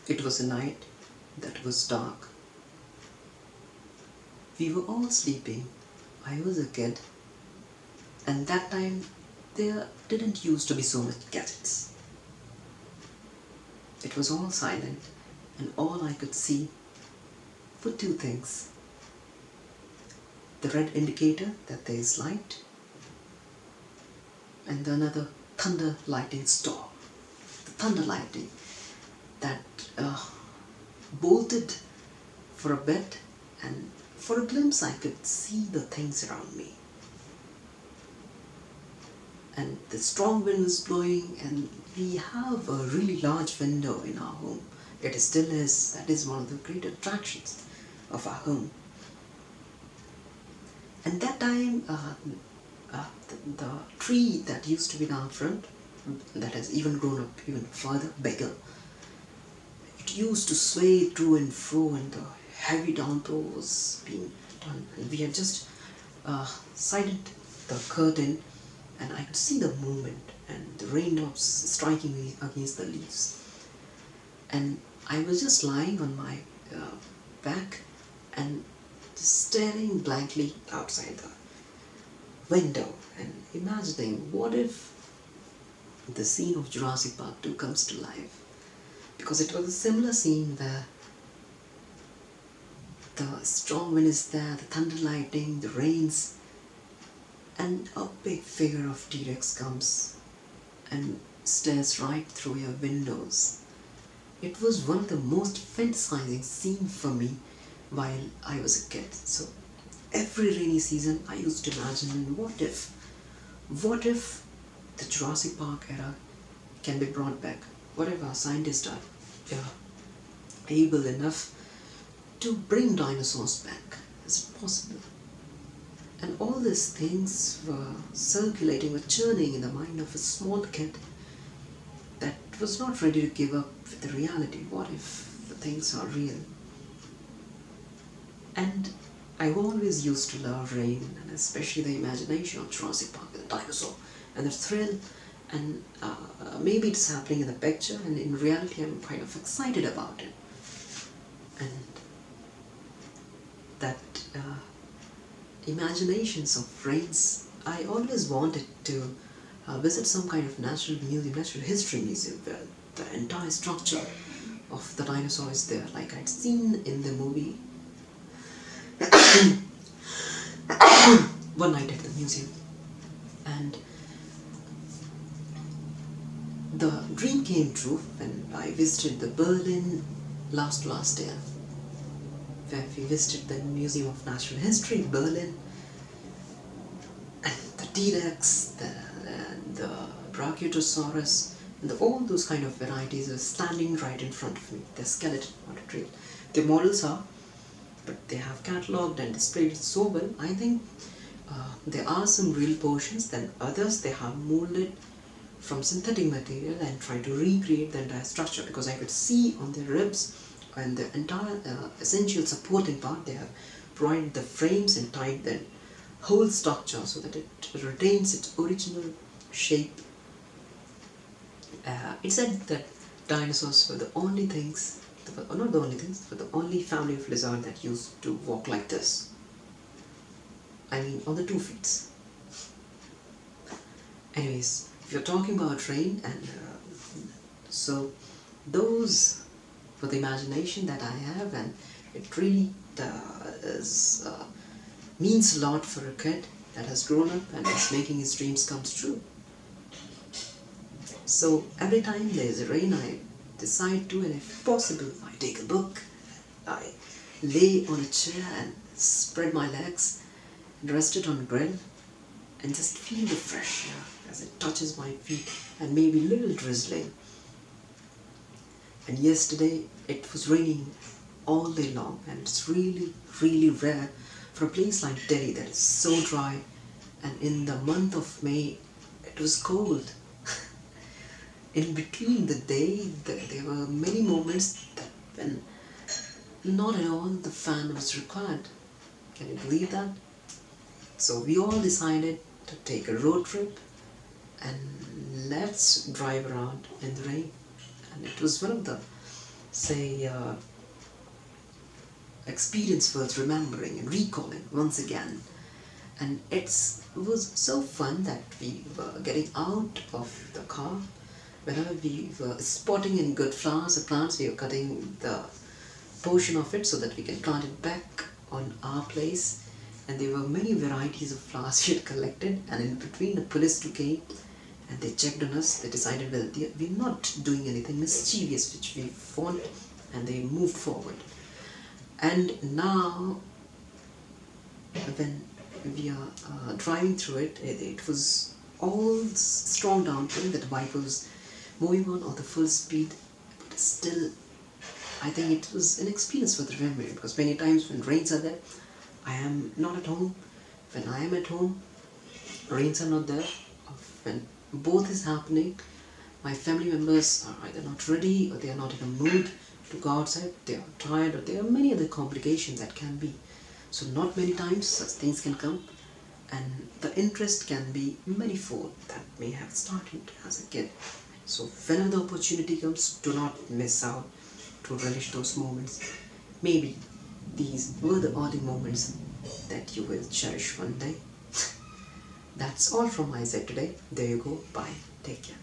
It was a night that was dark. We were all sleeping. I was a kid, and that time there didn't used to be so much gadgets. It was all silent, and all I could see were two things: the red indicator that there is light, and another thunder lightning storm. The thunder lightning that bolted for a bit, and for a glimpse I could see the things around me. And the strong wind was blowing, and we have a really large window in our home. It still is. That is one of the great attractions of our home. And that time, the tree that used to be in our front, that has even grown up even further, bigger, it used to sway to and fro, and the heavy downpour was being done. And we had just sided the curtain, and I could see the movement and the raindrops striking me against the leaves. And I was just lying on my back and just staring blankly outside the window and imagining, what if the scene of Jurassic Park 2 comes to life? Because it was a similar scene where the strong wind is there, the thunder lightning, the rains, and a big figure of T-Rex comes and stares right through your windows. It was one of the most fantasizing scenes for me while I was a kid. So every rainy season I used to imagine, what if the Jurassic Park era can be brought back? What if our scientists are able enough to bring dinosaurs back? Is it possible? And all these things were circulating, were churning in the mind of a small kid that was not ready to give up with the reality. What if the things are real? And I always used to love rain, and especially the imagination of Jurassic Park, the dinosaur, and the thrill. And maybe it's happening in the picture, and in reality I'm kind of excited about it. And that imaginations of rains, I always wanted to visit some kind of natural museum, natural history museum, where the entire structure of the dinosaur is there, like I'd seen in the movie One Night at the Museum. And the dream came true when I visited the Berlin last year, where we visited the Museum of Natural History in Berlin, and the T-Rex, the Brachiosaurus, and all those kind of varieties are standing right in front of me. Their skeleton, not a real. The models are, but they have catalogued and displayed it so well. I think there are some real portions, then others they have molded from synthetic material and try to recreate the entire structure, because I could see on the ribs and the entire essential supporting part, they have provided the frames and tied the whole structure so that it retains its original shape. It said that dinosaurs were the only things, not the only things, but the only family of lizard that used to walk like this. I mean, on the 2 feet. Anyways, if you're talking about rain, and so those were the imagination that I have, and it really means a lot for a kid that has grown up and is making his dreams come true. So every time there's rain, I decide to, and if possible, I take a book, I lay on a chair and spread my legs and rest it on a grill and just feel the fresh air as it touches my feet, and maybe a little drizzling. And yesterday it was raining all day long, and it's really, really rare for a place like Delhi that is so dry, and in the month of May it was cold. In between the day, there were many moments that when not at all the fan was required. Can you believe that? So we all decided to take a road trip and let's drive around in the rain. And it was one of the say, experience worth remembering and recalling once again. And it was so fun that we were getting out of the car. Whenever we were spotting any good flowers or plants, we were cutting the portion of it so that we can plant it back on our place. And there were many varieties of flowers we had collected, and in between the police two came and they checked on us. They decided whether we're not doing anything mischievous which we want, and they moved forward. And now when we are driving through it, it was all strong downpour that the bike was moving on the full speed, but still I think it was an experience worth remembering, because many times when rains are there, I am not at home. When I am at home, rains are not there. When both is happening, my family members are either not ready or they are not in a mood to go outside. They are tired, or there are many other complications that can be. So not many times such things can come, and the interest can be manifold that may have started as a kid. So whenever the opportunity comes, do not miss out to relish those moments. Maybe these were the early moments that you will cherish one day. That's all from my side today. There you go. Bye. Take care.